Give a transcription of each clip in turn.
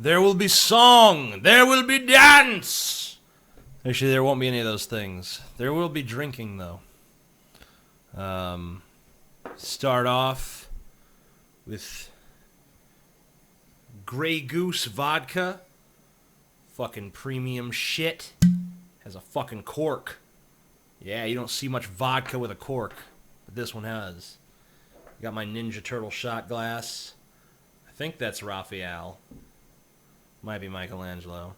There will be song. There will be dance. Actually, there won't be any of those things. There will be drinking, though. Start off with Grey Goose vodka. Fucking premium shit. Has a fucking cork. Yeah, you don't see much vodka with a cork, but this one has. Got my Ninja Turtle shot glass. I think that's Raphael. Might be Michelangelo.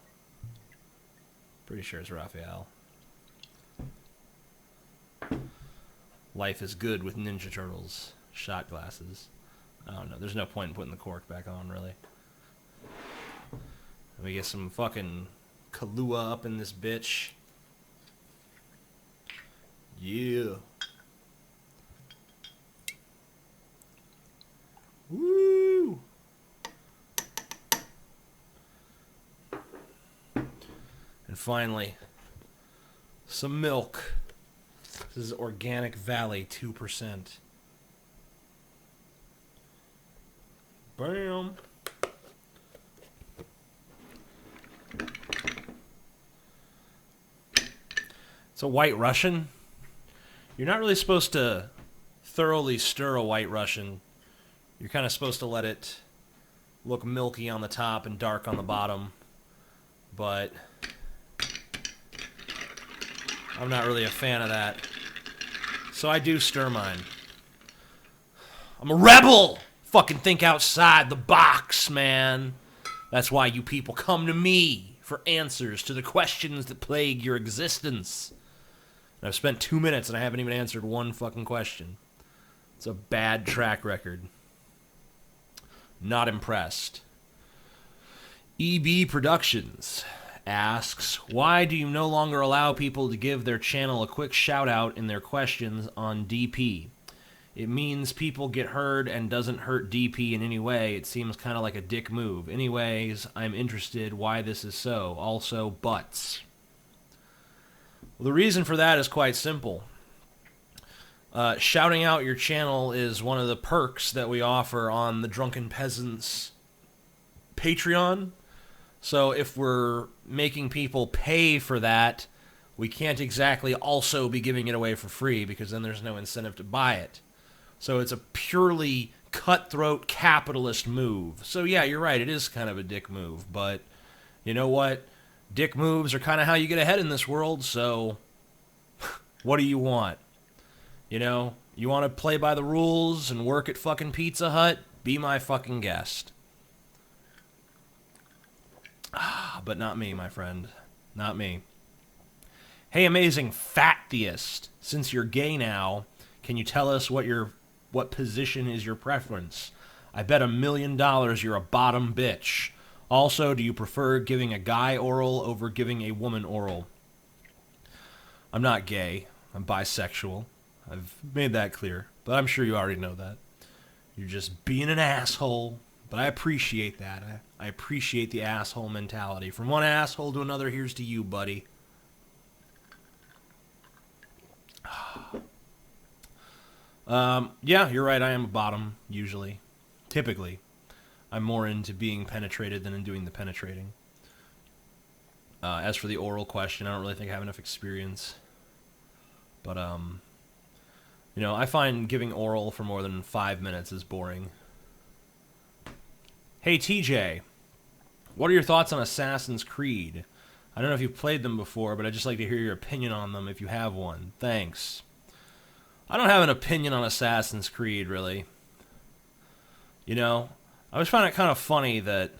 Pretty sure it's Raphael. Life is good with Ninja Turtles shot glasses. I don't know. There's no point in putting the cork back on, really. Let me get some fucking Kahlua up in this bitch. Yeah. Woo! And finally, some milk. This is Organic Valley 2%. Bam! It's a White Russian. You're not really supposed to thoroughly stir a White Russian. You're kind of supposed to let it look milky on the top and dark on the bottom. But I'm not really a fan of that. So I do stir mine. I'm a rebel! Fucking think outside the box, man. That's why you people come to me for answers to the questions that plague your existence. And I've spent 2 minutes and I haven't even answered one fucking question. It's a bad track record. Not impressed. EB Productions asks, why do you no longer allow people to give their channel a quick shout out in their questions on DP? It means people get heard and doesn't hurt DP in any way. It seems kind of like a dick move. Anyways, I'm interested why this is so. Also, butts. Well, the reason for that is quite simple. Shouting out your channel is one of the perks that we offer on the Drunken Peasants Patreon. So if we're making people pay for that, we can't exactly also be giving it away for free because then there's no incentive to buy it. So it's a purely cutthroat capitalist move. So yeah, you're right, it is kind of a dick move, but you know what? Dick moves are kind of how you get ahead in this world, so what do you want? You know, you want to play by the rules and work at fucking Pizza Hut? Be my fucking guest. But not me, my friend. Not me. Hey, amazing fat theist. Since you're gay now, can you tell us what position is your preference? I bet $1 million you're a bottom bitch. Also, do you prefer giving a guy oral over giving a woman oral? I'm not gay. I'm bisexual. I've made that clear, but I'm sure you already know that. You're just being an asshole, but I appreciate that. I appreciate the asshole mentality. From one asshole to another, here's to you, buddy. Yeah, you're right, I am a bottom, usually. Typically. I'm more into being penetrated than in doing the penetrating. As for the oral question, I don't really think I have enough experience. But, you know, I find giving oral for more than 5 minutes is boring. Hey, TJ. What are your thoughts on Assassin's Creed? I don't know if you've played them before, but I'd just like to hear your opinion on them if you have one. Thanks. I don't have an opinion on Assassin's Creed, really. You know, I always find it kind of funny that,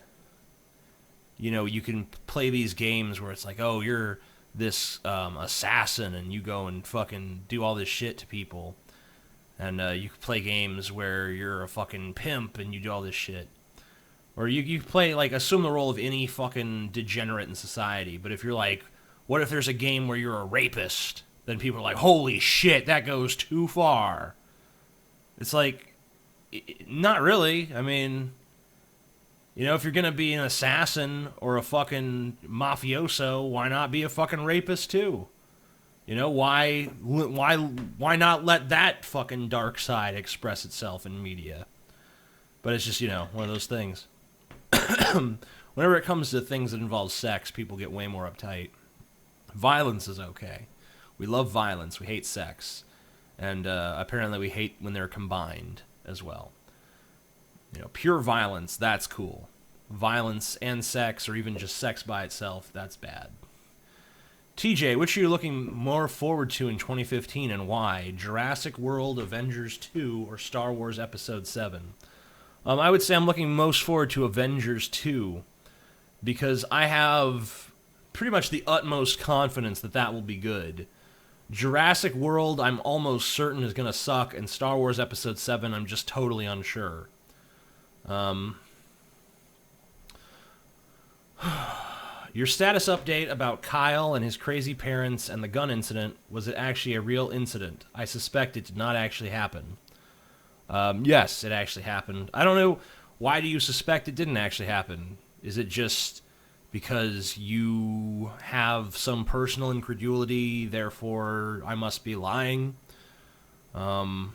you know, you can play these games where it's like, oh, you're this assassin and you go and fucking do all this shit to people. And you can play games where you're a fucking pimp and you do all this shit. Or you play, like, assume the role of any fucking degenerate in society. But if you're like, what if there's a game where you're a rapist? Then people are like, holy shit, that goes too far. It's like, not really. I mean, you know, if you're going to be an assassin or a fucking mafioso, why not be a fucking rapist too? You know, why not let that fucking dark side express itself in media? But it's just, you know, one of those things. Whenever it comes to things that involve sex, people get way more uptight. Violence is okay. We love violence. We hate sex. And apparently we hate when they're combined as well. You know, pure violence, that's cool. Violence and sex, or even just sex by itself, that's bad. TJ, which are you looking more forward to in 2015 and why? Jurassic World, Avengers 2, or Star Wars Episode 7? I would say I'm looking most forward to Avengers 2 because I have pretty much the utmost confidence that that will be good. Jurassic World, I'm almost certain is going to suck, and Star Wars Episode 7, I'm just totally unsure. Your status update about Kyle and his crazy parents and the gun incident, was it actually a real incident? I suspect it did not actually happen. Yes, it actually happened. I don't know, why do you suspect it didn't actually happen? Is it just because you have some personal incredulity, therefore I must be lying? I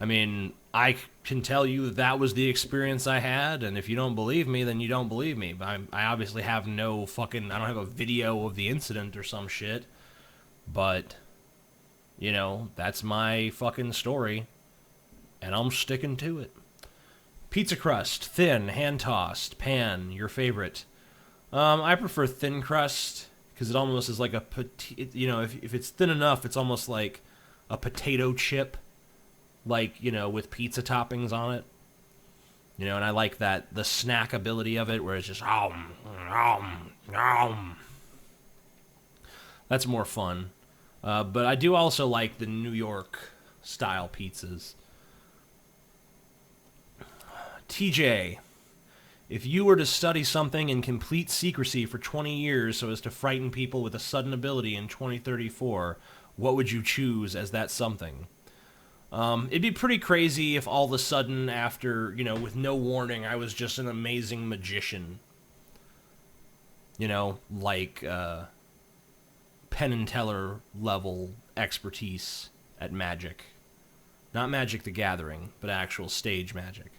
mean, I can tell you that was the experience I had, and if you don't believe me, then you don't believe me. I obviously have no fucking, I don't have a video of the incident or some shit, but, you know, that's my fucking story, and I'm sticking to it. Pizza crust, thin, hand-tossed, pan, your favorite. I prefer thin crust, because it almost is like a, you know, if it's thin enough, it's almost like a potato chip, like, you know, with pizza toppings on it. You know, and I like that, the snackability of it, where it's just, that's more fun. But I do also like the New York-style pizzas. TJ, if you were to study something in complete secrecy for 20 years so as to frighten people with a sudden ability in 2034, what would you choose as that something? It'd be pretty crazy if all of a sudden, after, you know, with no warning, I was just an amazing magician. You know, like, Penn and Teller level expertise at magic. Not Magic the Gathering, but actual stage magic.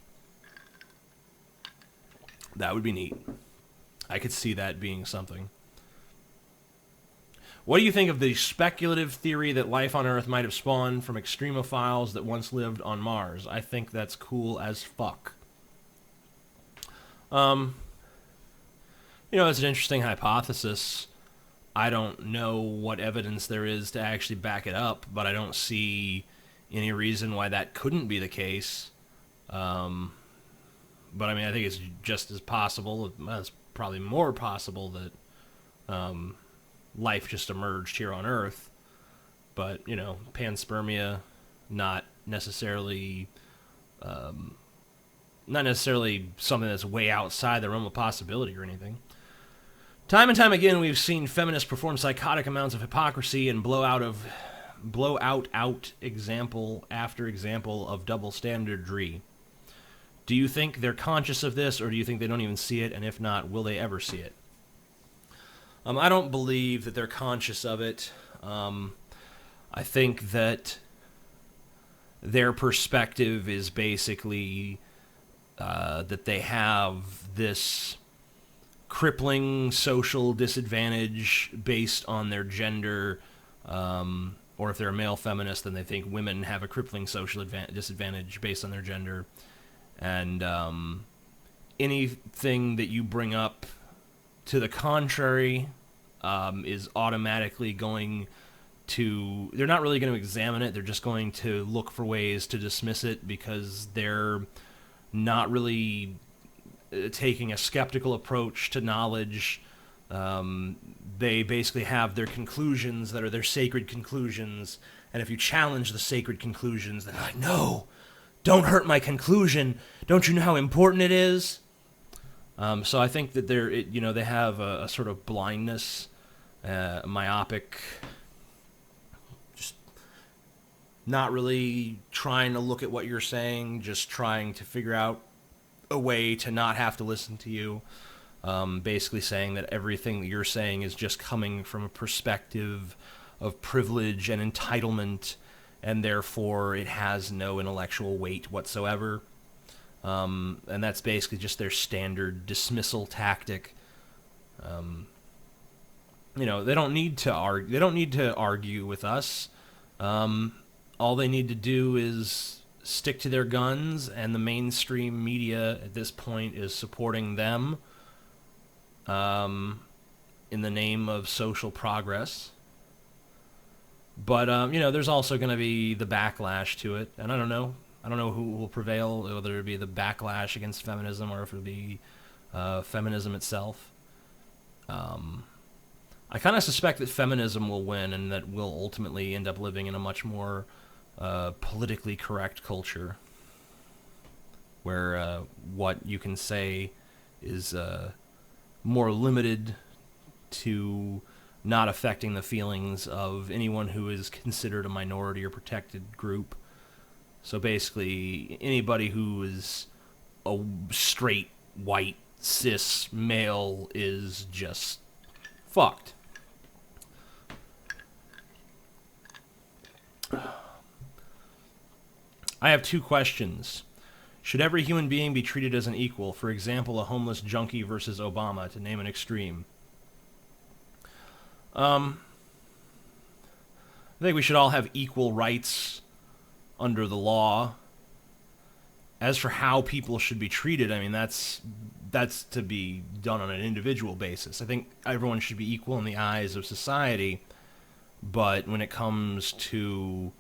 That would be neat. I could see that being something. What do you think of the speculative theory that life on Earth might have spawned from extremophiles that once lived on Mars? I think that's cool as fuck. You know, it's an interesting hypothesis. I don't know what evidence there is to actually back it up, but I don't see any reason why that couldn't be the case. But I mean, I think it's just as possible, it's probably more possible that life just emerged here on Earth. But, you know, panspermia, not necessarily something that's way outside the realm of possibility or anything. Time and time again, we've seen feminists perform psychotic amounts of hypocrisy and blow out example after example of double standardry. Do you think they're conscious of this, or do you think they don't even see it? And if not, will they ever see it? I don't believe that they're conscious of it. I think that their perspective is basically that they have this crippling social disadvantage based on their gender, or if they're a male feminist, then they think women have a crippling social disadvantage based on their gender. And anything that you bring up to the contrary is automatically going to... They're not really going to examine it. They're just going to look for ways to dismiss it because they're not really taking a skeptical approach to knowledge. They basically have their conclusions that are their sacred conclusions, and if you challenge the sacred conclusions, they're like, no, don't hurt my conclusion. Don't you know how important it is? So I think that they have a sort of blindness, myopic, just not really trying to look at what you're saying, just trying to figure out a way to not have to listen to you. Basically saying that everything that you're saying is just coming from a perspective of privilege and entitlement, and therefore it has no intellectual weight whatsoever. and that's basically just their standard dismissal tactic. They don't need to argue. They don't need to argue with us. All they need to do is stick to their guns, and the mainstream media at this point is supporting them in the name of social progress. But, there's also going to be the backlash to it, and I don't know. I don't know who will prevail, whether it be the backlash against feminism or if it'll be feminism itself. I kind of suspect that feminism will win and that we'll ultimately end up living in a much more politically correct culture where what you can say is more limited to not affecting the feelings of anyone who is considered a minority or protected group. So basically, anybody who is a straight, white, cis male is just fucked. I have 2 questions. Should every human being be treated as an equal? For example, a homeless junkie versus Obama, to name an extreme. I think we should all have equal rights under the law. As for how people should be treated, I mean, that's to be done on an individual basis. I think everyone should be equal in the eyes of society, but when it comes to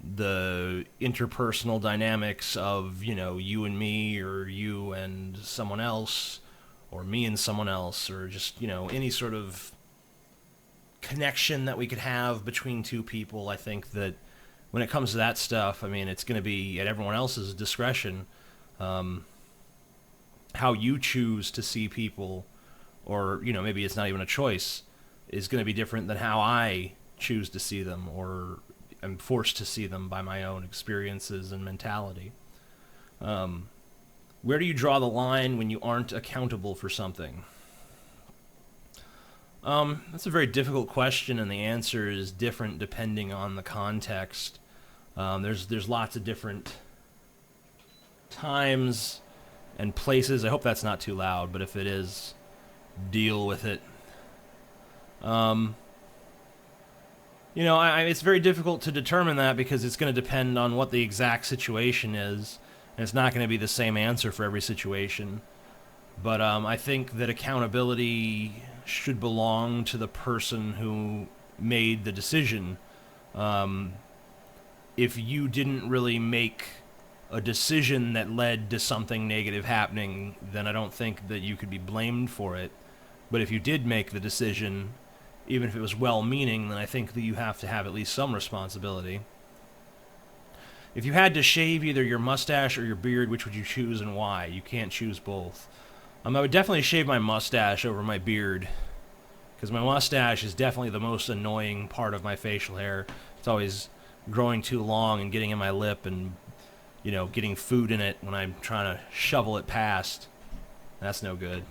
the interpersonal dynamics of, you and me, or you and someone else, or me and someone else, or just, any sort of connection that we could have between two people, I think that when it comes to that stuff, I mean, it's going to be at everyone else's discretion. How you choose to see people, or, maybe it's not even a choice, is going to be different than how I choose to see them, or am forced to see them by my own experiences and mentality. Where do you draw the line when you aren't accountable for something? That's a very difficult question, and the answer is different depending on the context. There's lots of different times and places. I hope that's not too loud, but if it is, deal with it. It's very difficult to determine that because it's going to depend on what the exact situation is, and it's not going to be the same answer for every situation. But I think that accountability should belong to the person who made the decision. If you didn't really make a decision that led to something negative happening, then I don't think that you could be blamed for it. But if you did make the decision, even if it was well-meaning, then I think that you have to have at least some responsibility. If you had to shave either your mustache or your beard, which would you choose and why? You can't choose both. I would definitely shave my mustache over my beard, because my mustache is definitely the most annoying part of my facial hair. It's always growing too long and getting in my lip and, getting food in it when I'm trying to shovel it past. That's no good.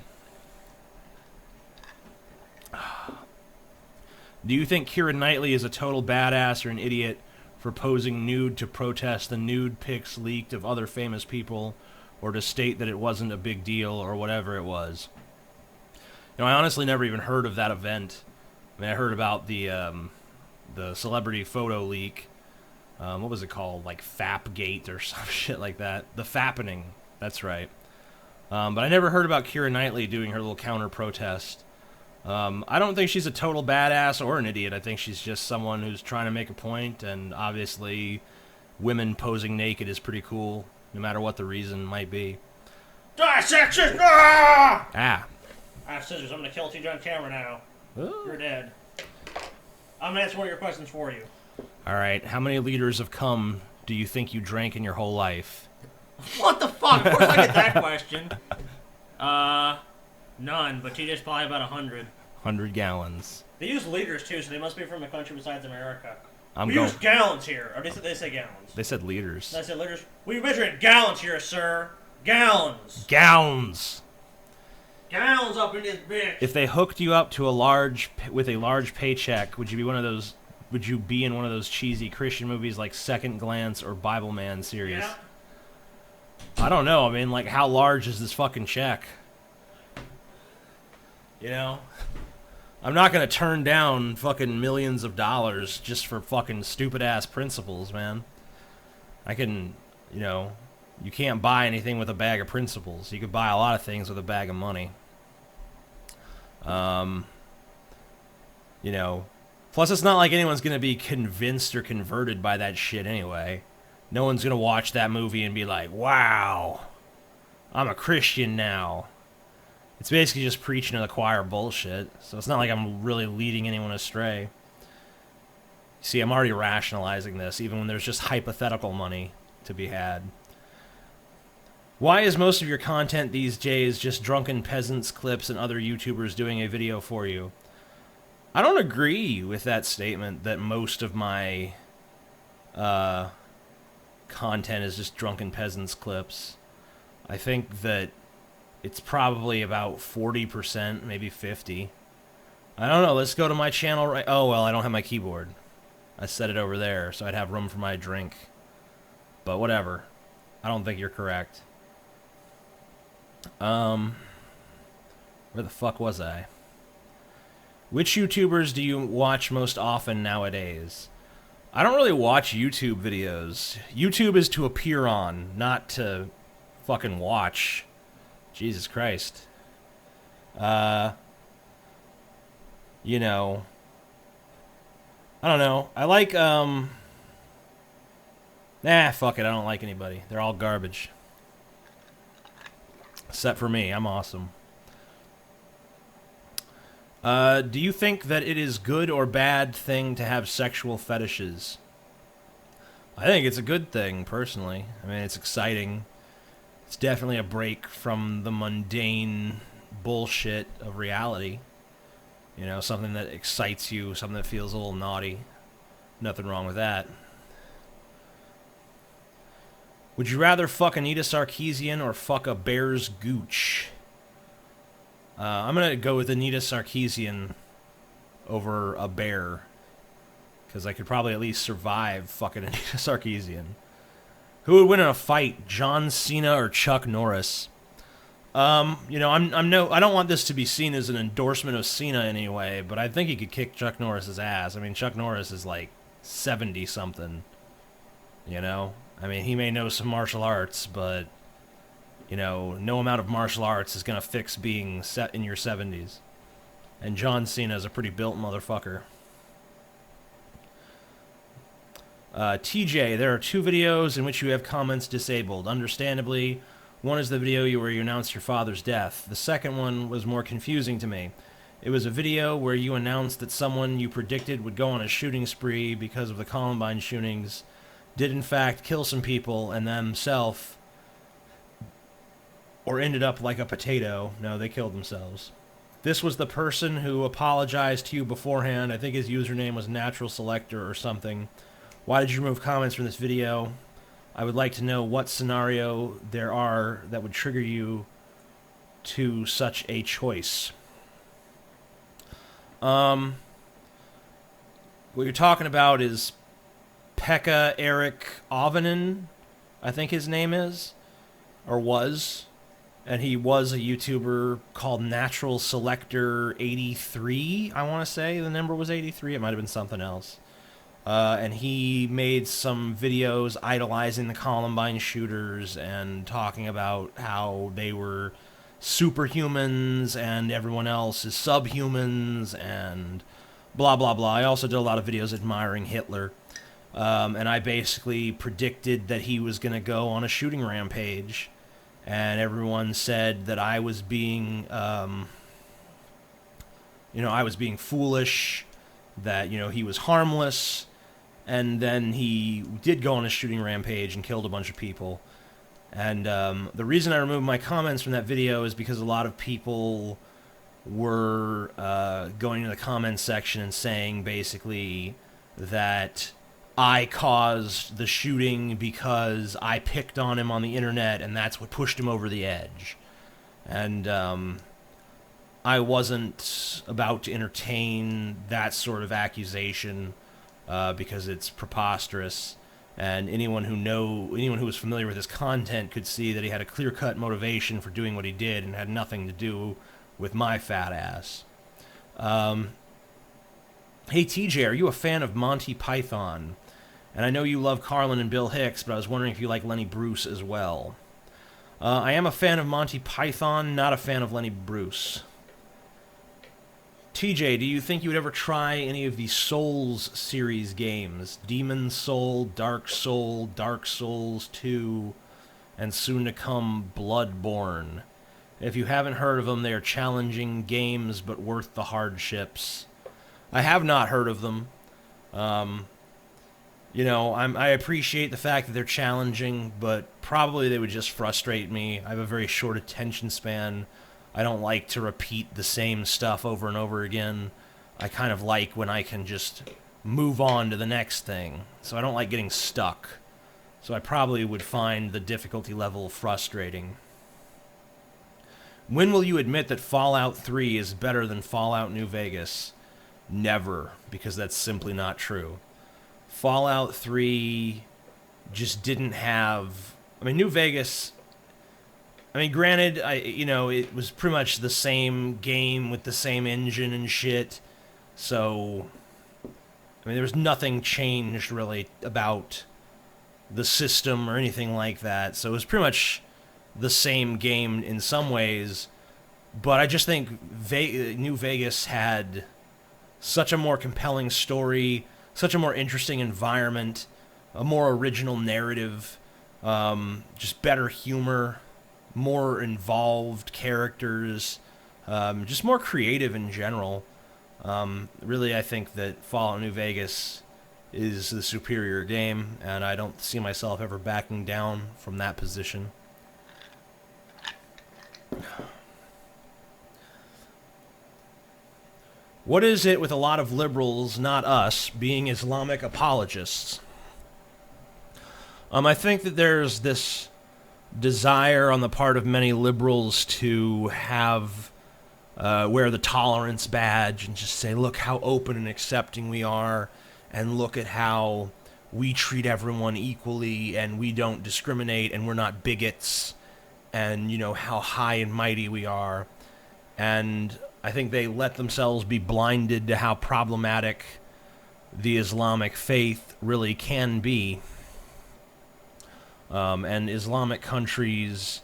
Do you think Keira Knightley is a total badass or an idiot for posing nude to protest the nude pics leaked of other famous people, or to state that it wasn't a big deal, or whatever it was? I honestly never even heard of that event. I mean, I heard about the celebrity photo leak. What was it called? Like Fapgate or some shit like that. The Fappening. That's right. But I never heard about Keira Knightley doing her little counter-protest. I don't think she's a total badass or an idiot. I think she's just someone who's trying to make a point, and obviously women posing naked is pretty cool, no matter what the reason might be. Dissection! Ah! I have scissors. I'm going to kill TJ on camera now. Oh. You're dead. I'm going to answer one of your questions for you. Alright, how many liters of cum do you think you drank in your whole life? What the fuck? Of course I get that question. None, but TJ's probably about 100. 100 gallons. They use liters, too, so they must be from a country besides America. We going... use gallons here. Or they say gallons. They said liters. I said liters. We measure in gallons here, sir. Gallons. Gallons. Gallons up in this bitch. If they hooked you up to a large paycheck, would you be one of those? Would you be in one of those cheesy Christian movies like Second Glance or Bible Man series? Yeah. I don't know. I mean, like, how large is this fucking check? You know? I'm not gonna turn down fucking millions of dollars just for fucking stupid-ass principles, man. I can, you know, you can't buy anything with a bag of principles. You could buy a lot of things with a bag of money. You know, plus it's not like anyone's gonna be convinced or converted by that shit anyway. No one's gonna watch that movie and be like, wow, I'm a Christian now. It's basically just preaching to the choir bullshit, so it's not like I'm really leading anyone astray. See, I'm already rationalizing this, even when there's just hypothetical money to be had. Why is most of your content these days just drunken peasants clips and other YouTubers doing a video for you? I don't agree with that statement that most of my content is just drunken peasants clips. I think that it's probably about 40%, maybe 50%. I don't know, let's go to my channel right... Oh, well, I don't have my keyboard. I set it over there, so I'd have room for my drink. But whatever. I don't think you're correct. Where the fuck was I? Which YouTubers do you watch most often nowadays? I don't really watch YouTube videos. YouTube is to appear on, not to fucking watch. Jesus Christ. You know, I don't know. I like, nah, fuck it. I don't like anybody. They're all garbage. Except for me. I'm awesome. Do you think that it is good or bad thing to have sexual fetishes? I think it's a good thing, personally. I mean, it's exciting. It's definitely a break from the mundane bullshit of reality. You know, something that excites you, something that feels a little naughty. Nothing wrong with that. Would you rather fuck Anita Sarkeesian or fuck a bear's gooch? I'm going to go with Anita Sarkeesian over a bear. Because I could probably at least survive fucking Anita Sarkeesian. Who would win in a fight, John Cena or Chuck Norris? You know, I don't want this to be seen as an endorsement of Cena anyway, but I think he could kick Chuck Norris's ass. I mean, Chuck Norris is like 70-something. You know? I mean, he may know some martial arts, but, you know, no amount of martial arts is going to fix being set in your 70s. And John Cena is a pretty built motherfucker. TJ, there are 2 videos in which you have comments disabled. Understandably, one is the video where you announced your father's death. The second one was more confusing to me. It was a video where you announced that someone you predicted would go on a shooting spree because of the Columbine shootings did in fact kill some people and themselves, or ended up like a potato. No, they killed themselves. This was the person who apologized to you beforehand. I think his username was Natural Selector or something. Why did you remove comments from this video? I would like to know what scenario there are that would trigger you to such a choice. What you're talking about is Pekka Eric Ovanen, I think his name is, or was. And he was a YouTuber called Natural Selector 83, I want to say. The number was 83. It might have been something else. And he made some videos idolizing the Columbine shooters and talking about how they were superhumans and everyone else is subhumans and blah, blah, blah. I also did a lot of videos admiring Hitler. And I basically predicted that he was going to go on a shooting rampage. And everyone said that I was being, I was being foolish, that, he was harmless. And then he did go on a shooting rampage and killed a bunch of people. And the reason I removed my comments from that video is because a lot of people were going to the comments section and saying basically that I caused the shooting because I picked on him on the internet and that's what pushed him over the edge. And I wasn't about to entertain that sort of accusation because it's preposterous. And anyone who was familiar with his content could see that he had a clear-cut motivation for doing what he did and had nothing to do with my fat ass. Hey TJ, are you a fan of Monty Python? And I know you love Carlin and Bill Hicks, but I was wondering if you like Lenny Bruce as well. I am a fan of Monty Python, not a fan of Lenny Bruce. TJ, do you think you would ever try any of the Souls series games? Demon's Soul, Dark Souls 2, and soon to come Bloodborne. If you haven't heard of them, they are challenging games but worth the hardships. I have not heard of them. I appreciate the fact that they're challenging, but probably they would just frustrate me. I have a very short attention span. I don't like to repeat the same stuff over and over again. I kind of like when I can just move on to the next thing. So I don't like getting stuck. So I probably would find the difficulty level frustrating. When will you admit that Fallout 3 is better than Fallout New Vegas? Never, because that's simply not true. Fallout 3 just didn't have... New Vegas... granted, it was pretty much the same game with the same engine and shit. So, there was nothing changed really about the system or anything like that. So it was pretty much the same game in some ways. But I just think New Vegas had such a more compelling story, such a more interesting environment, a more original narrative, just better humor, more involved characters, just more creative in general. Really, I think that Fallout New Vegas is the superior game, and I don't see myself ever backing down from that position. What is it with a lot of liberals, not us, being Islamic apologists? I think that there's this desire on the part of many liberals to have wear the tolerance badge and just say, look how open and accepting we are, and look at how we treat everyone equally, and we don't discriminate, and we're not bigots, and how high and mighty we are. And I think they let themselves be blinded to how problematic the Islamic faith really can be. And Islamic countries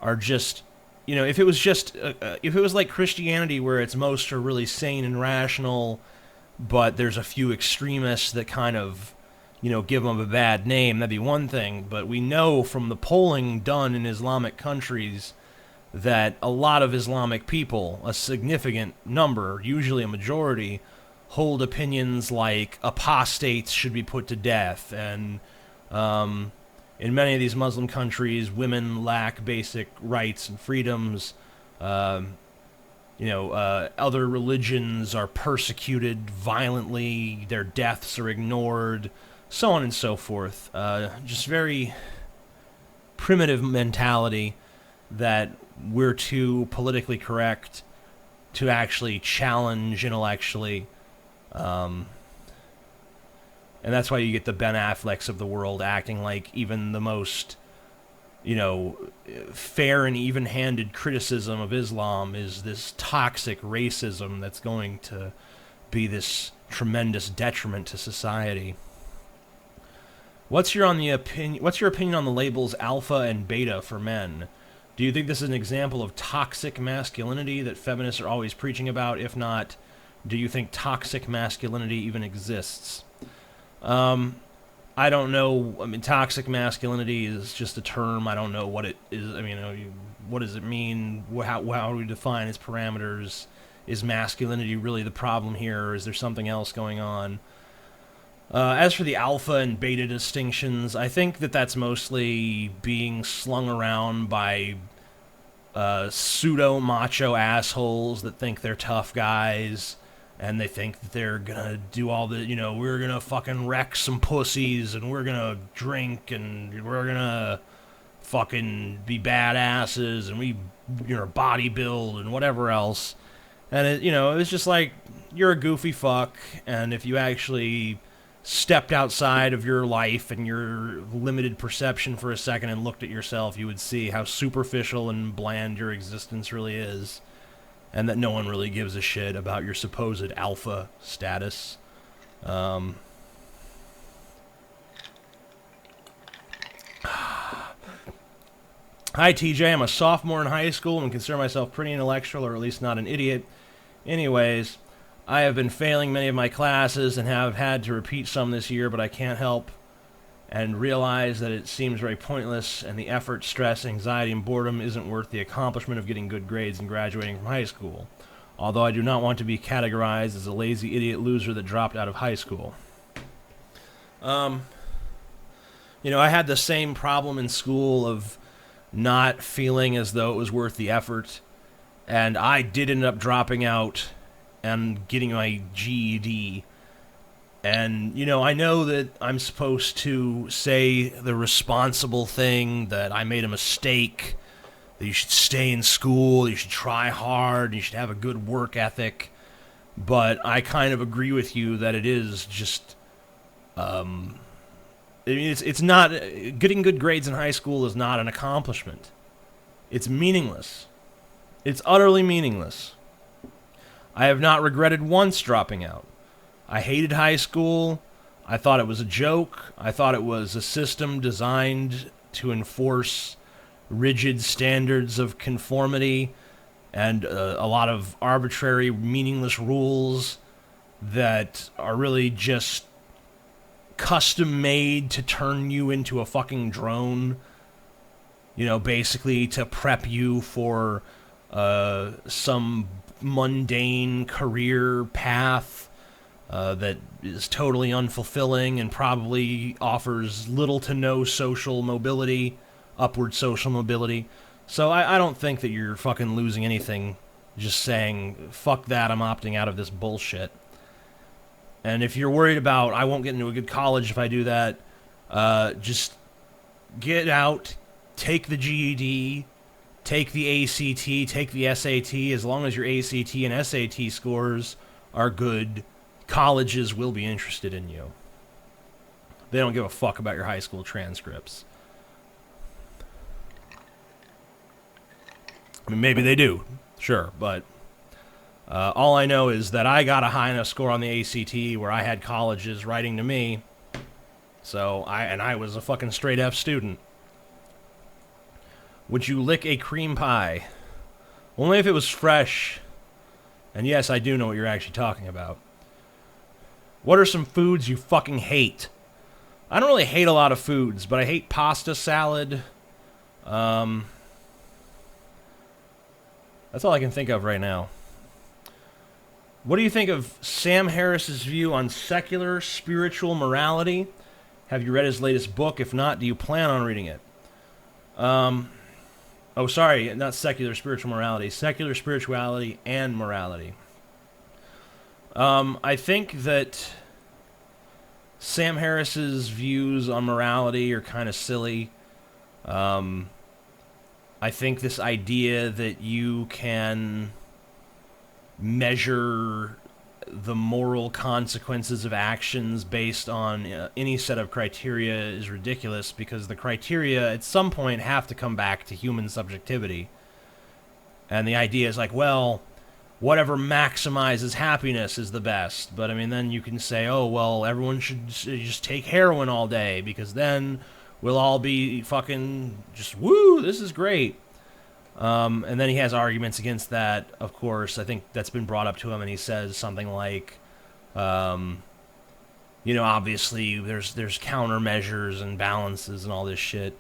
are just, if it was like Christianity where it's most are really sane and rational, but there's a few extremists that kind of, give them a bad name, that'd be one thing. But we know from the polling done in Islamic countries that a lot of Islamic people, a significant number, usually a majority, hold opinions like apostates should be put to death, and in many of these Muslim countries, women lack basic rights and freedoms. Other religions are persecuted violently, their deaths are ignored, so on and so forth. Just very primitive mentality that we're too politically correct to actually challenge intellectually. And that's why you get the Ben Afflecks of the world acting like even the most, fair and even-handed criticism of Islam is this toxic racism that's going to be this tremendous detriment to society. What's your opinion on the labels alpha and beta for men? Do you think this is an example of toxic masculinity that feminists are always preaching about? If not, do you think toxic masculinity even exists? I don't know. Toxic masculinity is just a term. I don't know what it is. What does it mean? How do we define its parameters? Is masculinity really the problem here, or is there something else going on? As for the alpha and beta distinctions, I think that that's mostly being slung around by pseudo-macho assholes that think they're tough guys, and they think that they're gonna do all the, we're gonna fucking wreck some pussies, and we're gonna drink, and we're gonna fucking be badasses, and we, bodybuild, and whatever else. And it's just like, you're a goofy fuck, and if you actually stepped outside of your life and your limited perception for a second and looked at yourself, you would see how superficial and bland your existence really is, and that no one really gives a shit about your supposed alpha status. Hi TJ, I'm a sophomore in high school and consider myself pretty intellectual, or at least not an idiot. Anyways, I have been failing many of my classes and have had to repeat some this year, but I can't help and realize that it seems very pointless, and the effort, stress, anxiety, and boredom isn't worth the accomplishment of getting good grades and graduating from high school. Although I do not want to be categorized as a lazy idiot loser that dropped out of high school. I had the same problem in school of not feeling as though it was worth the effort, and I did end up dropping out and getting my GED. And, I know that I'm supposed to say the responsible thing, that I made a mistake, that you should stay in school, you should try hard, you should have a good work ethic. But I kind of agree with you that it is just, it's not, getting good grades in high school is not an accomplishment. It's meaningless. It's utterly meaningless. I have not regretted once dropping out. I hated high school. I thought it was a joke. I thought it was a system designed to enforce rigid standards of conformity and a lot of arbitrary, meaningless rules that are really just custom made to turn you into a fucking drone. Basically to prep you for some mundane career path that is totally unfulfilling and probably offers little to no social mobility, upward social mobility. So I don't think that you're fucking losing anything just saying, fuck that, I'm opting out of this bullshit. And if you're worried about, I won't get into a good college if I do that, just get out, take the GED, take the ACT, take the SAT. As long as your ACT and SAT scores are good, colleges will be interested in you. They don't give a fuck about your high school transcripts. I mean, maybe they do, sure, but all I know is that I got a high enough score on the ACT where I had colleges writing to me, so I was a fucking straight F student. Would you lick a cream pie? Only if it was fresh. And yes, I do know what you're actually talking about. What are some foods you fucking hate? I don't really hate a lot of foods, but I hate pasta salad. That's all I can think of right now. What do you think of Sam Harris's view on secular spiritual morality? Have you read his latest book? If not, do you plan on reading it? Oh, sorry, not secular spiritual morality. Secular spirituality and morality. I think that Sam Harris's views on morality are kind of silly. I think this idea that you can measure the moral consequences of actions based on any set of criteria is ridiculous, because the criteria at some point have to come back to human subjectivity. And the idea is like, well, whatever maximizes happiness is the best. But I mean, then you can say, oh, well, everyone should just take heroin all day, because then we'll all be fucking just, woo, this is great. And then he has arguments against that, of course. I think that's been brought up to him, and he says something like, obviously there's countermeasures and balances and all this shit.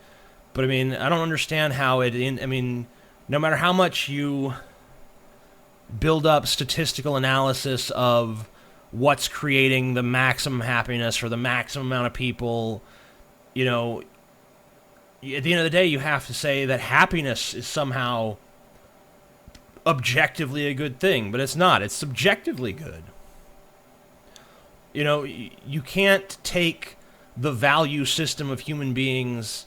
But I mean, I don't understand how no matter how much you build up statistical analysis of what's creating the maximum happiness for the maximum amount of people, at the end of the day, you have to say that happiness is somehow objectively a good thing, but it's not. It's subjectively good. You can't take the value system of human beings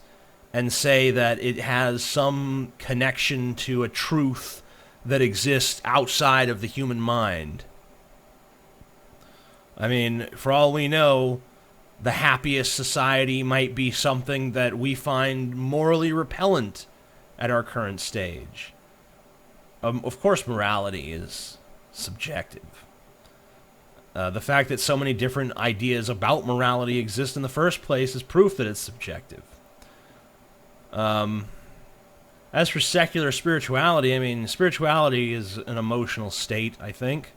and say that it has some connection to a truth that exists outside of the human mind. I mean, for all we know, the happiest society might be something that we find morally repellent at our current stage. Of course, morality is subjective. The fact that so many different ideas about morality exist in the first place is proof that it's subjective. As for secular spirituality, I mean, spirituality is an emotional state, I think.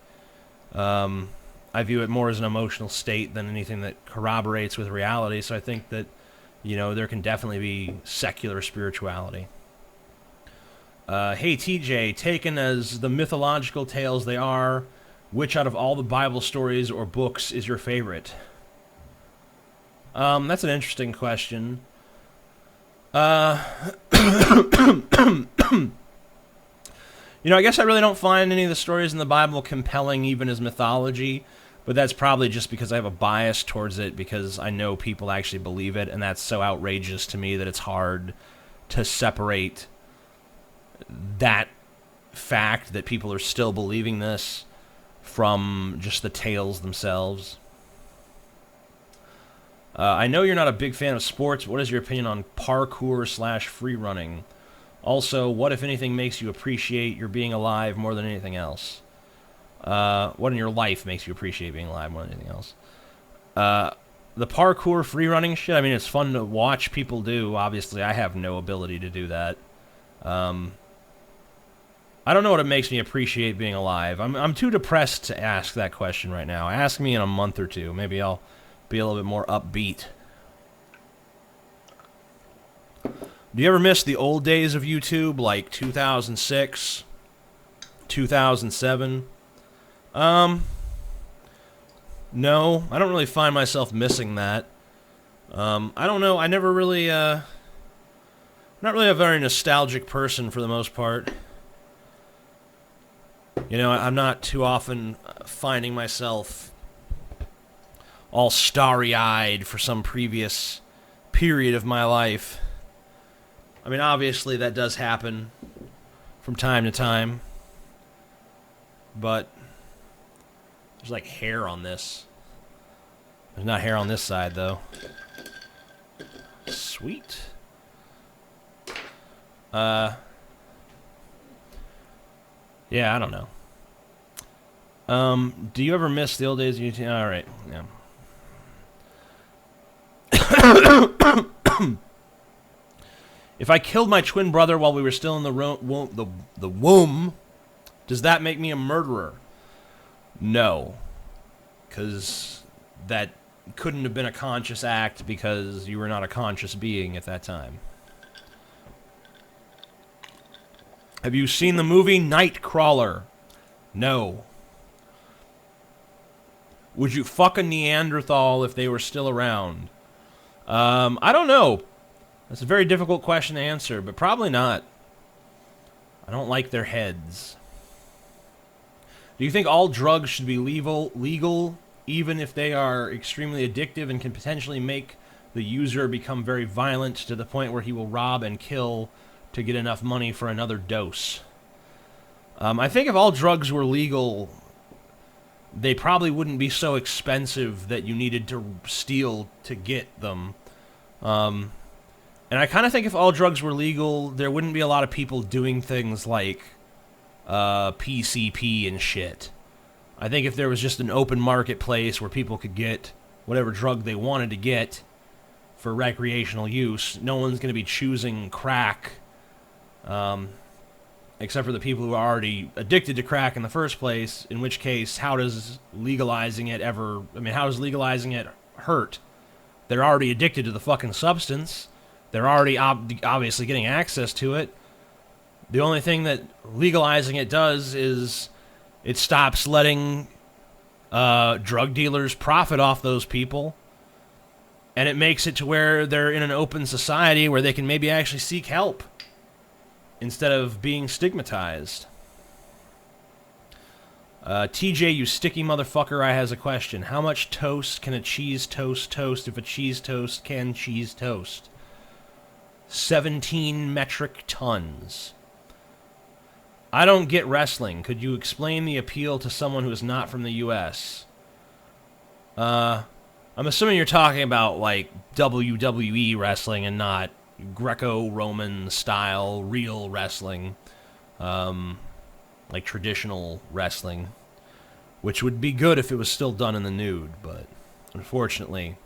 I view it more as an emotional state than anything that corroborates with reality, so I think that, there can definitely be secular spirituality. Hey TJ, taken as the mythological tales they are, which out of all the Bible stories or books is your favorite? That's an interesting question. I guess I really don't find any of the stories in the Bible compelling even as mythology, but that's probably just because I have a bias towards it because I know people actually believe it, and that's so outrageous to me that it's hard to separate that fact that people are still believing this from just the tales themselves. I know you're not a big fan of sports. What is your opinion on parkour/free running? Also, what, if anything, makes you appreciate your being alive more than anything else? What in your life makes you appreciate being alive more than anything else? The parkour free running shit, I mean, it's fun to watch people do. Obviously, I have no ability to do that. I don't know what it makes me appreciate being alive. I'm too depressed to ask that question right now. Ask me in a month or two. Maybe I'll be a little bit more upbeat. Do you ever miss the old days of YouTube, like 2006, 2007? No, I don't really find myself missing that. I don't know, I never really, not really a very nostalgic person for the most part. I'm not too often finding myself all starry-eyed for some previous period of my life. I mean, obviously that does happen from time to time, but there's like hair on this. There's not hair on this side, though. Sweet. Yeah, I don't know. Do you ever miss the old days of YouTube? All right, yeah. If I killed my twin brother while we were still in the womb, does that make me a murderer? No. Because that couldn't have been a conscious act because you were not a conscious being at that time. Have you seen the movie Nightcrawler? No. Would you fuck a Neanderthal if they were still around? I don't know. That's a very difficult question to answer, but probably not. I don't like their heads. Do you think all drugs should be legal, even if they are extremely addictive and can potentially make the user become very violent to the point where he will rob and kill to get enough money for another dose? I think if all drugs were legal, they probably wouldn't be so expensive that you needed to steal to get them. And I kind of think if all drugs were legal, there wouldn't be a lot of people doing things like PCP and shit. I think if there was just an open marketplace where people could get whatever drug they wanted to get for recreational use, no one's going to be choosing crack, except for the people who are already addicted to crack in the first place, in which case, how does legalizing it how does legalizing it hurt? They're already addicted to the fucking substance. They're already obviously getting access to it. The only thing that legalizing it does is it stops letting drug dealers profit off those people. And it makes it to where they're in an open society where they can maybe actually seek help instead of being stigmatized. TJ, you sticky motherfucker, I has a question. How much toast can a cheese toast toast if a cheese toast can cheese toast? 17 metric tons. I don't get wrestling. Could you explain the appeal to someone who is not from the U.S.? I'm assuming you're talking about, like, WWE wrestling and not Greco-Roman style real wrestling. Like traditional wrestling. Which would be good if it was still done in the nude, but unfortunately,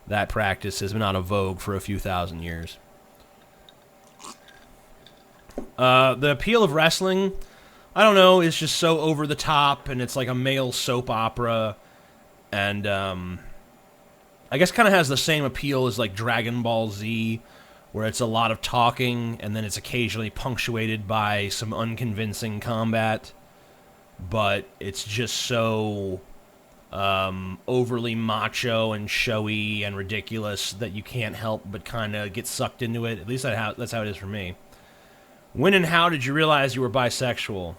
that practice has been out of vogue for a few thousand years. The appeal of wrestling, I don't know, is just so over the top, and it's like a male soap opera, and I guess kind of has the same appeal as like Dragon Ball Z, where it's a lot of talking, and then it's occasionally punctuated by some unconvincing combat, but it's just so overly macho and showy and ridiculous that you can't help but kind of get sucked into it. At least that's how it is for me. When and how did you realize you were bisexual?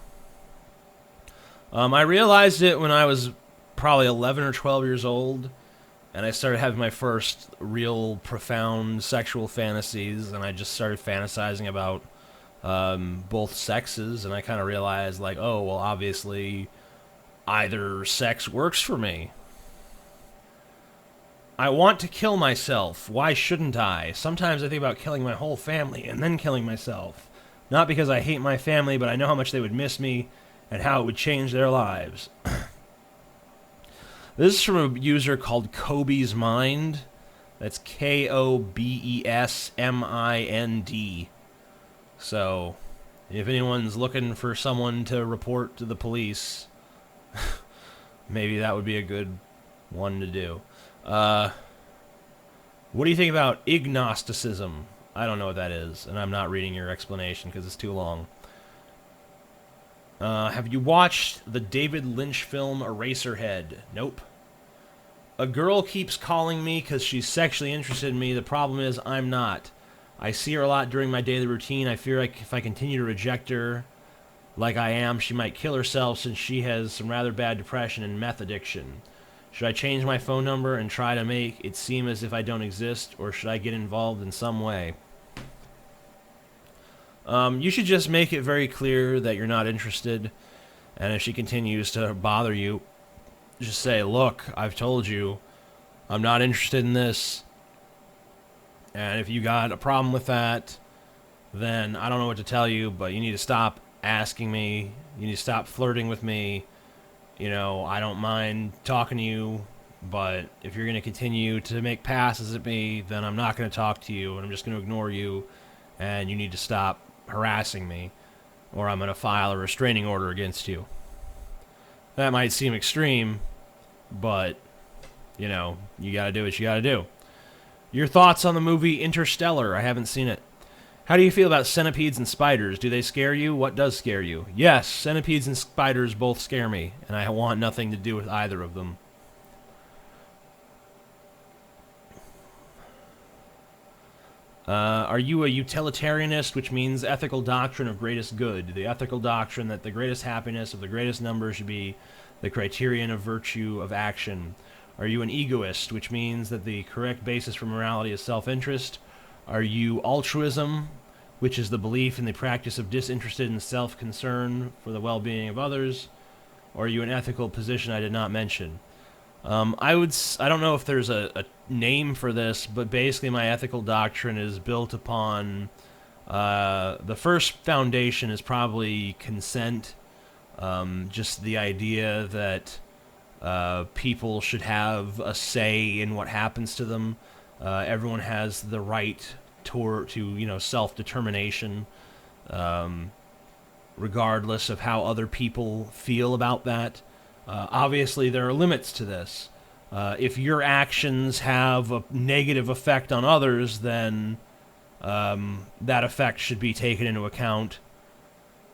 I realized it when I was probably 11 or 12 years old, and I started having my first real profound sexual fantasies, and I just started fantasizing about both sexes, and I kind of realized, like, oh, well, obviously either sex works for me. I want to kill myself. Why shouldn't I? Sometimes I think about killing my whole family and then killing myself. Not because I hate my family, but I know how much they would miss me and how it would change their lives. This is from a user called Kobe's Mind. That's KOBESMIND. So, if anyone's looking for someone to report to the police, maybe that would be a good one to do. What do you think about ignosticism? I don't know what that is, and I'm not reading your explanation because it's too long. Have you watched the David Lynch film Eraserhead? Nope. A girl keeps calling me because she's sexually interested in me. The problem is I'm not. I see her a lot during my daily routine. I fear like if I continue to reject her like I am, she might kill herself since she has some rather bad depression and meth addiction. Should I change my phone number and try to make it seem as if I don't exist, or should I get involved in some way? You should just make it very clear that you're not interested, and if she continues to bother you, just say, look, I've told you, I'm not interested in this, and if you got a problem with that, then I don't know what to tell you, but you need to stop asking me, you need to stop flirting with me. You know, I don't mind talking to you, but if you're going to continue to make passes at me, then I'm not going to talk to you, and I'm just going to ignore you, and you need to stop harassing me, or I'm going to file a restraining order against you. That might seem extreme, but, you know, you got to do what you got to do. Your thoughts on the movie Interstellar? I haven't seen it. How do you feel about centipedes and spiders? Do they scare you? What does scare you? Yes, centipedes and spiders both scare me, and I want nothing to do with either of them. Are you a utilitarianist, which means ethical doctrine of greatest good? The ethical doctrine that the greatest happiness of the greatest number should be the criterion of virtue of action. Are you an egoist, which means that the correct basis for morality is self-interest? Are you altruism, which is the belief in the practice of disinterested and self-concern for the well-being of others? Or are you an ethical position I did not mention? I don't know if there's a name for this, but basically my ethical doctrine is built upon, the first foundation is probably consent, just the idea that people should have a say in what happens to them. Everyone has the right to self-determination, regardless of how other people feel about that. Obviously, there are limits to this. If your actions have a negative effect on others, then that effect should be taken into account.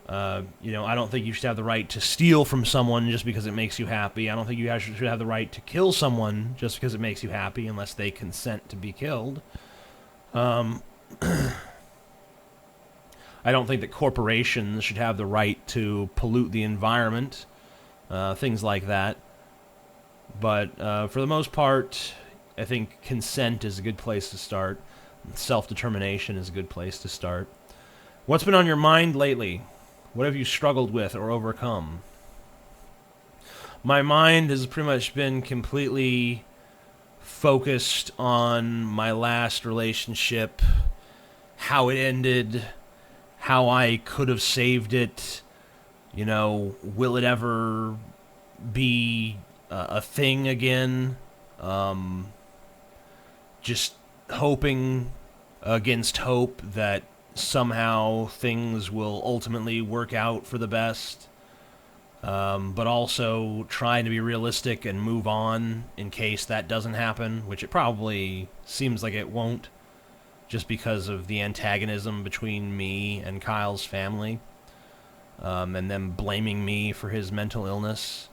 I don't think you should have the right to steal from someone just because it makes you happy. I don't think you should have the right to kill someone just because it makes you happy unless they consent to be killed. I don't think that corporations should have the right to pollute the environment, things like that. But for the most part, I think consent is a good place to start. Self-determination is a good place to start. What's been on your mind lately? What have you struggled with or overcome? My mind has pretty much been completely focused on my last relationship, how it ended, how I could have saved it. You know, will it ever be a thing again? Just hoping against hope that somehow things will ultimately work out for the best. But also trying to be realistic and move on in case that doesn't happen, which it probably seems like it won't, just because of the antagonism between me and Kyle's family, and them blaming me for his mental illness.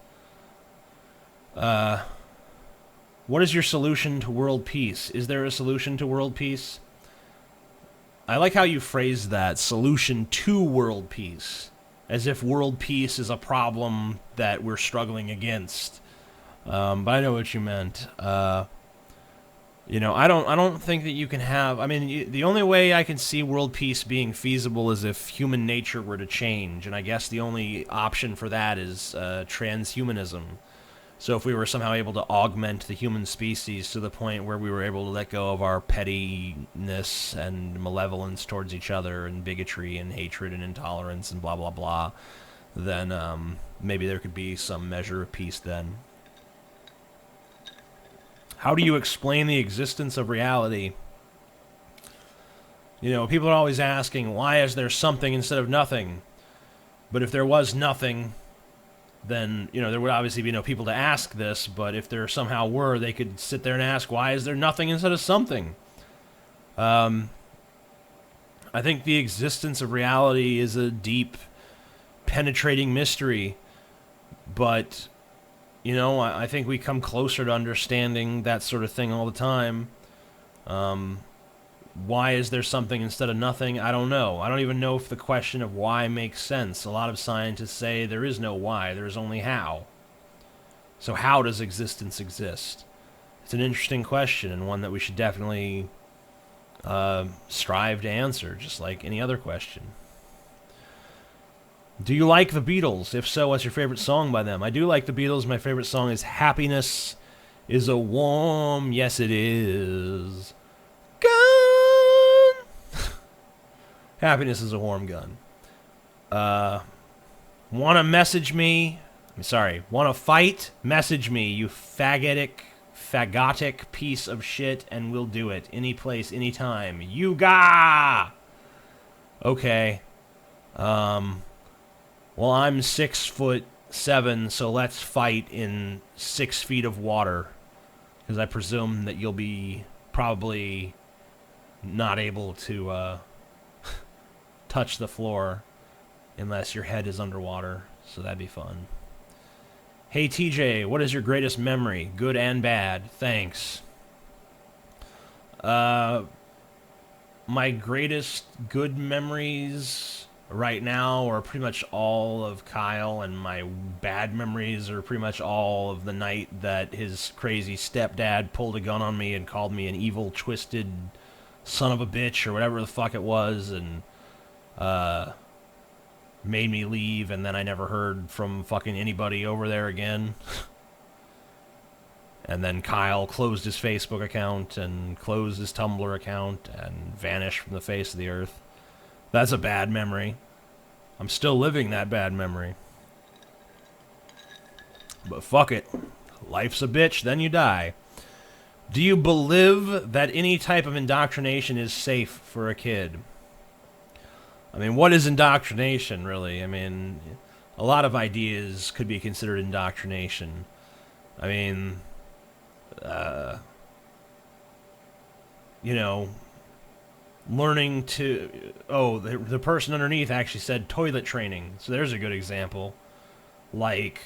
What is your solution to world peace? Is there a solution to world peace? I like how you phrased that, solution to world peace, as if world peace is a problem that we're struggling against. But I know what you meant. You know, I don't think that you can have. I mean, the only way I can see world peace being feasible is if human nature were to change, and I guess the only option for that is transhumanism. So if we were somehow able to augment the human species to the point where we were able to let go of our pettiness and malevolence towards each other and bigotry and hatred and intolerance and blah, blah, blah, then maybe there could be some measure of peace then. How do you explain the existence of reality? You know, people are always asking, why is there something instead of nothing? But if there was nothing, then, you know, there would obviously be no people to ask this, but if there somehow were, they could sit there and ask, why is there nothing instead of something? I think the existence of reality is a deep, penetrating mystery, but, you know, I think we come closer to understanding that sort of thing all the time. Why is there something instead of nothing? I don't know. I don't even know if the question of why makes sense. A lot of scientists say there is no why, there is only how. So how does existence exist? It's an interesting question, and one that we should definitely strive to answer, just like any other question. Do you like the Beatles? If so, what's your favorite song by them? I do like the Beatles. My favorite song is Happiness is a Warm, Yes It Is, Gun. Happiness is a warm gun. Want to message me? Want to fight? Message me, you fagotic piece of shit, and we'll do it. Any place, anytime. Yuga! Okay. Well, I'm 6'7", so let's fight in 6 feet of water. Because I presume that you'll be probably not able to touch the floor unless your head is underwater, so that'd be fun. Hey TJ, what is your greatest memory, good and bad? Thanks. My greatest good memories right now are pretty much all of Kyle, and my bad memories are pretty much all of the night that his crazy stepdad pulled a gun on me and called me an evil, twisted son of a bitch or whatever the fuck it was, and made me leave, and then I never heard from fucking anybody over there again. And then Kyle closed his Facebook account and closed his Tumblr account and vanished from the face of the earth. That's a bad memory. I'm still living that bad memory. But fuck it. Life's a bitch, then you die. Do you believe that any type of indoctrination is safe for a kid? I mean, what is indoctrination, really? I mean, a lot of ideas could be considered indoctrination. I mean, you know, learning to... Oh, the person underneath actually said toilet training. So there's a good example. Like,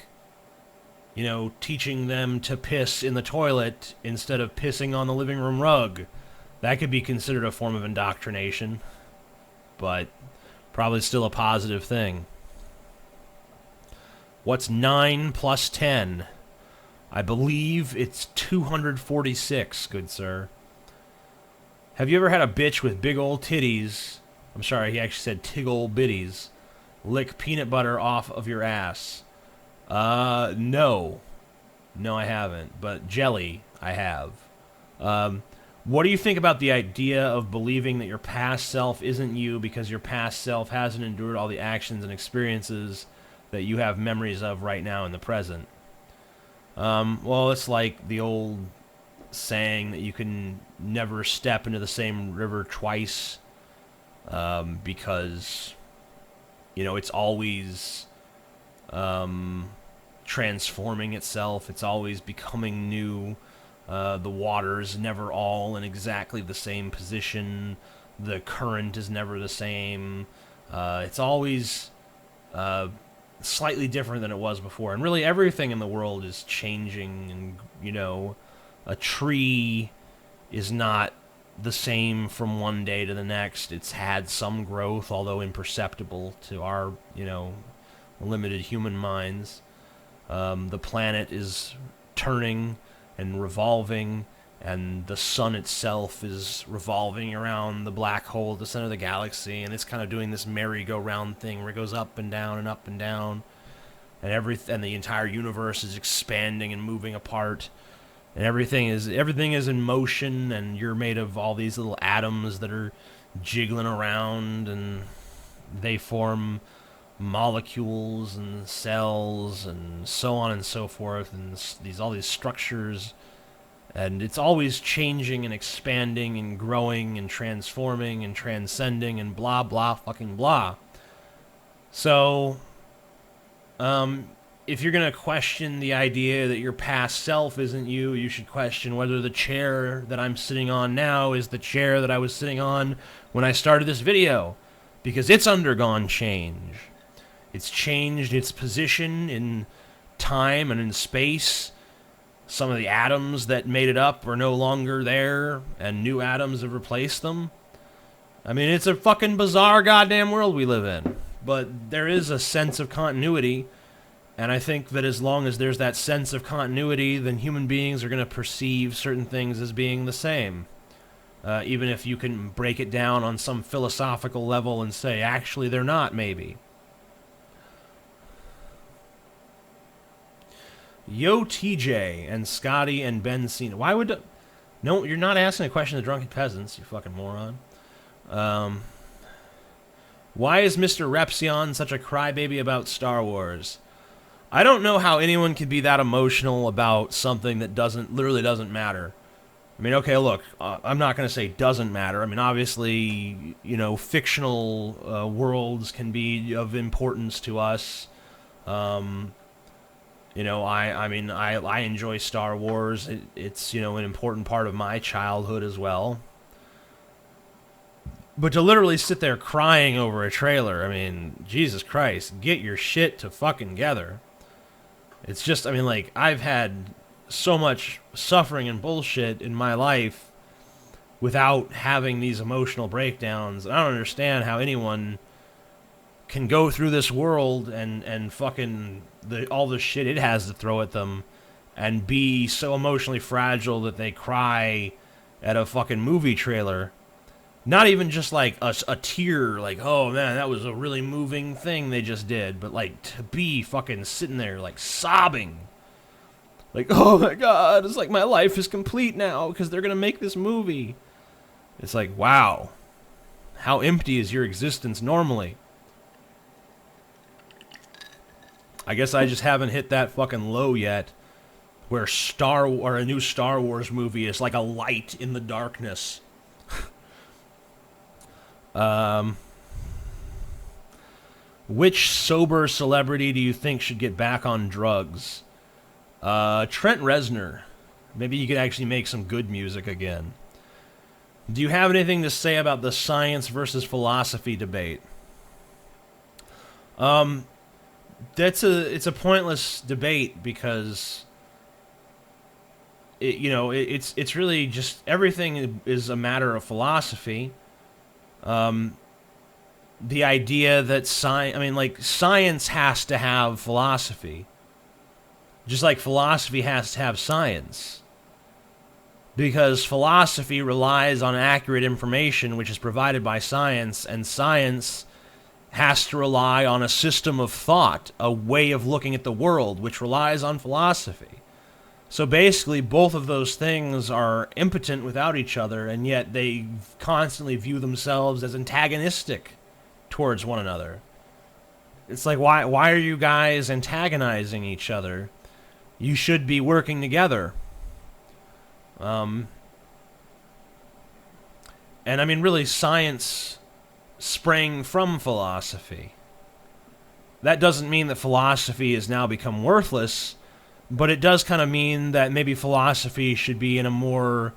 you know, teaching them to piss in the toilet instead of pissing on the living room rug. That could be considered a form of indoctrination. But probably still a positive thing. What's 9 plus 10? I believe it's 246, good sir. Have you ever had a bitch with big old titties? I'm sorry, he actually said tig old bitties. Lick peanut butter off of your ass. No. No, I haven't. But jelly, I have. What do you think about the idea of believing that your past self isn't you because your past self hasn't endured all the actions and experiences that you have memories of right now in the present? Well, it's like the old saying that you can never step into the same river twice, because, it's always transforming itself. It's always becoming new. The water's never all in exactly the same position. The current is never the same. It's always slightly different than it was before. And really everything in the world is changing. And, a tree is not the same from one day to the next. It's had some growth, although imperceptible to our, limited human minds. The planet is turning and revolving, and the sun itself is revolving around the black hole at the center of the galaxy, and it's kind of doing this merry-go-round thing where it goes up and down and up and down, and the entire universe is expanding and moving apart, and everything is in motion, and you're made of all these little atoms that are jiggling around, and they form molecules and cells and so on and so forth, and all these structures, and it's always changing and expanding and growing and transforming and transcending and blah blah fucking blah. So if you're gonna question the idea that your past self isn't you, you should question whether the chair that I'm sitting on now is the chair that I was sitting on when I started this video, because it's undergone change. It's changed its position in time and in space. Some of the atoms that made it up are no longer there, and new atoms have replaced them. I mean, it's a fucking bizarre goddamn world we live in. But there is a sense of continuity, and I think that as long as there's that sense of continuity, then human beings are going to perceive certain things as being the same. Even if you can break it down on some philosophical level and say, actually, they're not, maybe. Yo TJ and Scotty and Ben Cena. Why would... No, you're not asking a question to drunken peasants, you fucking moron. Why is Mr. Repsion such a crybaby about Star Wars? I don't know how anyone can be that emotional about something that literally doesn't matter. I mean, okay, look, I'm not going to say doesn't matter. I mean, obviously, fictional worlds can be of importance to us. I enjoy Star Wars. It's, an important part of my childhood as well. But to literally sit there crying over a trailer, I mean, Jesus Christ, get your shit to fucking together. It's just, I've had so much suffering and bullshit in my life without having these emotional breakdowns. I don't understand how anyone can go through this world and fucking all the shit it has to throw at them and be so emotionally fragile that they cry at a fucking movie trailer. Not even just like a tear, like, oh man, that was a really moving thing they just did, but like to be fucking sitting there like sobbing. Like, oh my god, it's like my life is complete now because they're gonna make this movie. It's like, wow. How empty is your existence normally? I guess I just haven't hit that fucking low yet, where a new Star Wars movie is like a light in the darkness. Which sober celebrity do you think should get back on drugs? Trent Reznor. Maybe you could actually make some good music again. Do you have anything to say about the science versus philosophy debate? It's a pointless debate because it's really just everything is a matter of philosophy. The idea that science has to have philosophy, just like philosophy has to have science. Because philosophy relies on accurate information which is provided by science, and science has to rely on a system of thought, a way of looking at the world, which relies on philosophy. So basically, both of those things are impotent without each other, and yet they constantly view themselves as antagonistic towards one another. It's like, why are you guys antagonizing each other? You should be working together. And I mean, really, science sprang from philosophy. That doesn't mean that philosophy has now become worthless, but it does kind of mean that maybe philosophy should be in a more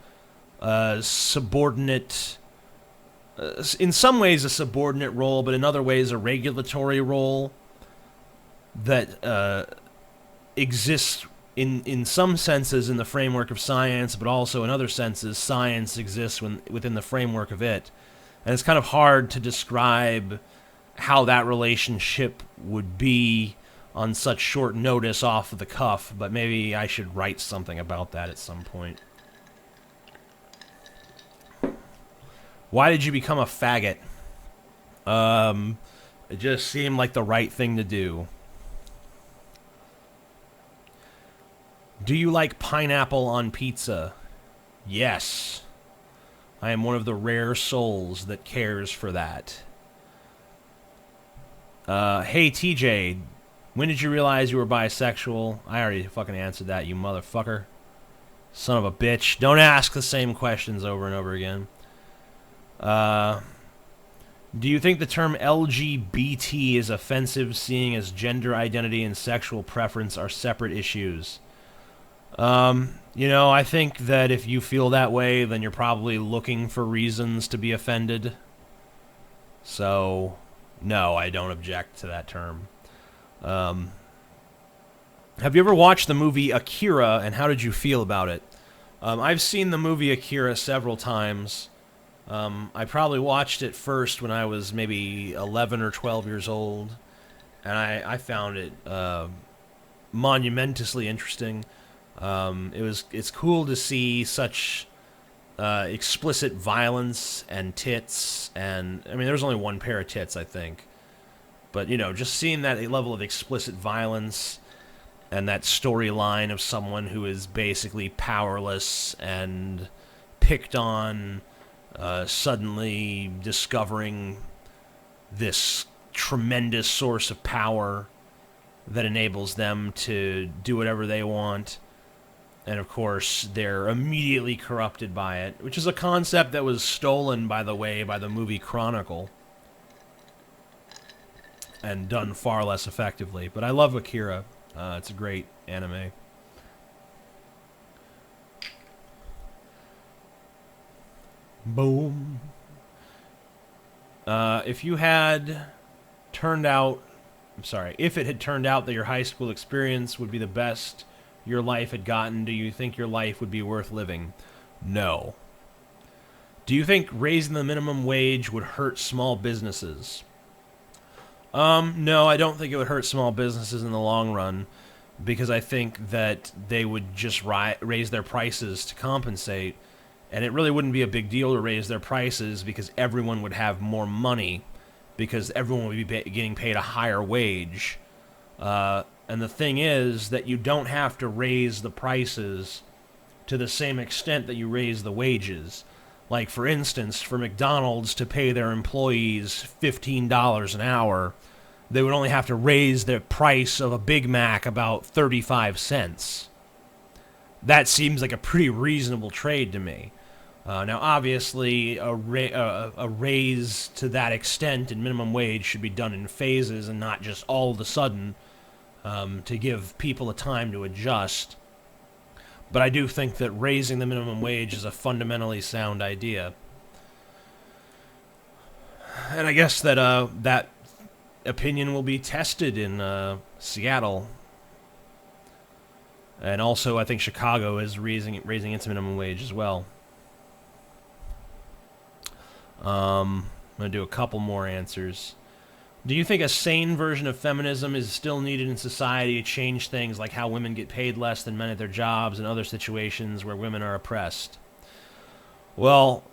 subordinate, in some ways a subordinate role, but in other ways a regulatory role that exists in some senses in the framework of science, but also in other senses science exists within the framework of it. And it's kind of hard to describe how that relationship would be on such short notice off of the cuff, but maybe I should write something about that at some point. Why did you become a faggot? It just seemed like the right thing to do. Do you like pineapple on pizza? Yes. I am one of the rare souls that cares for that. Hey TJ, when did you realize you were bisexual? I already fucking answered that, you motherfucker. Son of a bitch. Don't ask the same questions over and over again. Do you think the term LGBT is offensive, seeing as gender identity and sexual preference are separate issues? I think that if you feel that way, then you're probably looking for reasons to be offended. So, no, I don't object to that term. Have you ever watched the movie Akira, and how did you feel about it? I've seen the movie Akira several times. I probably watched it first when I was maybe 11 or 12 years old, and I found it monumentously interesting. It's cool to see such explicit violence and tits, and I mean there's only one pair of tits, I think, but just seeing that level of explicit violence and that storyline of someone who is basically powerless and picked on, suddenly discovering this tremendous source of power that enables them to do whatever they want. And of course, they're immediately corrupted by it, which is a concept that was stolen, by the way, by the movie Chronicle, and done far less effectively. But I love Akira. It's a great anime. Boom. If it had turned out that your high school experience would be the best your life had gotten, do you think your life would be worth living? No. Do you think raising the minimum wage would hurt small businesses? No, I don't think it would hurt small businesses in the long run, because I think that they would just raise their prices to compensate, and it really wouldn't be a big deal to raise their prices because everyone would have more money, because everyone would be getting paid a higher wage. And the thing is that you don't have to raise the prices to the same extent that you raise the wages. Like, for instance, for McDonald's to pay their employees $15 an hour, they would only have to raise the price of a Big Mac about 35 cents. That seems like a pretty reasonable trade to me. Now, obviously, a raise to that extent in minimum wage should be done in phases and not just all of a sudden, to give people a time to adjust. But I do think that raising the minimum wage is a fundamentally sound idea. And I guess that that opinion will be tested in Seattle. And also, I think Chicago is raising its minimum wage as well. I'm going to do a couple more answers. Do you think a sane version of feminism is still needed in society to change things like how women get paid less than men at their jobs and other situations where women are oppressed? Well,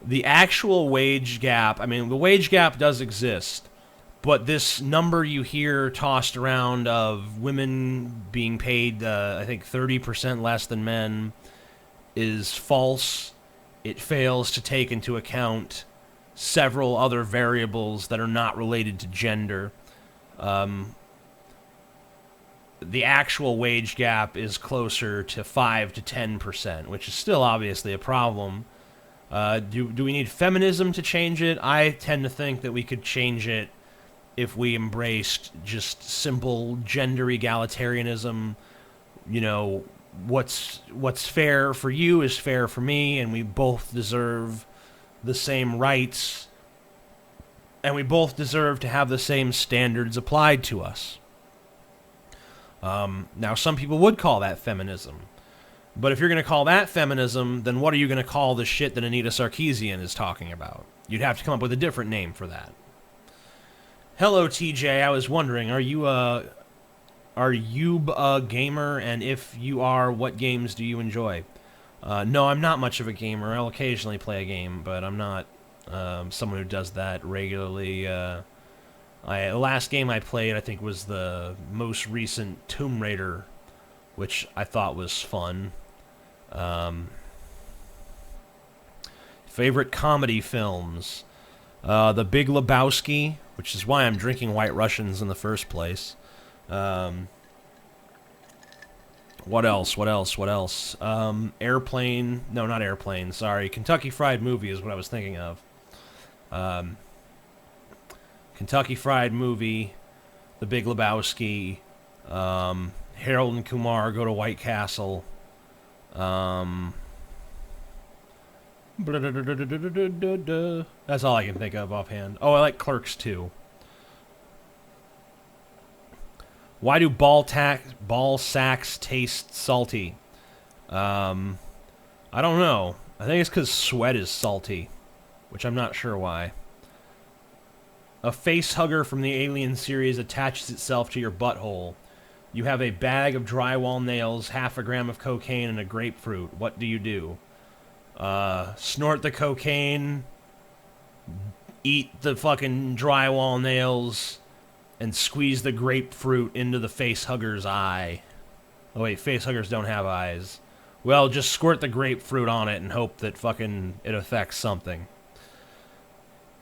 the actual wage gap, I mean, the wage gap does exist, But this number you hear tossed around of women being paid, I think, 30% less than men is false. It fails to take into account several other variables that are not related to gender. The actual wage gap is closer to 5 to 10%, which is still obviously a problem. Do we need feminism to change it? I tend to think that we could change it if we embraced just simple gender egalitarianism. You know, what's fair for you is fair for me, and we both deserve the same rights, and we both deserve to have the same standards applied to us. Now, some people would call that feminism. But if you're going to call that feminism, then what are you going to call the shit that Anita Sarkeesian is talking about? You'd have to come up with a different name for that. Hello, TJ. I was wondering, are you a gamer? And if you are, what games do you enjoy? No, I'm not much of a gamer. I'll occasionally play a game, but I'm not someone who does that regularly. The last game I played, I think, was the most recent Tomb Raider, which I thought was fun. Favorite comedy films? The Big Lebowski, which is why I'm drinking White Russians in the first place. What else? Airplane. No, not Airplane. Sorry. Kentucky Fried Movie is what I was thinking of. Kentucky Fried Movie, The Big Lebowski, Harold and Kumar Go to White Castle. That's all I can think of offhand. Oh, I like Clerks too. Why do ball sacks taste salty? I don't know. I think it's because sweat is salty, which I'm not sure why. A face hugger from the Alien series attaches itself to your butthole. You have a bag of drywall nails, half a gram of cocaine, and a grapefruit. What do you do? Snort the cocaine, eat the fucking drywall nails, and squeeze the grapefruit into the face hugger's eye. Oh wait, face huggers don't have eyes. Well, just squirt the grapefruit on it and hope that fucking it affects something.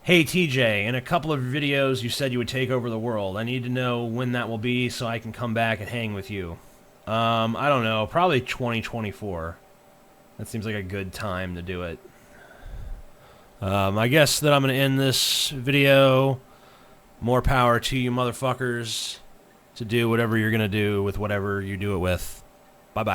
Hey TJ, in a couple of videos you said you would take over the world. I need to know when that will be so I can come back and hang with you. I don't know, probably 2024. That seems like a good time to do it. I guess that I'm going to end this video. More power to you motherfuckers to do whatever you're going to do with whatever you do it with. Bye-bye.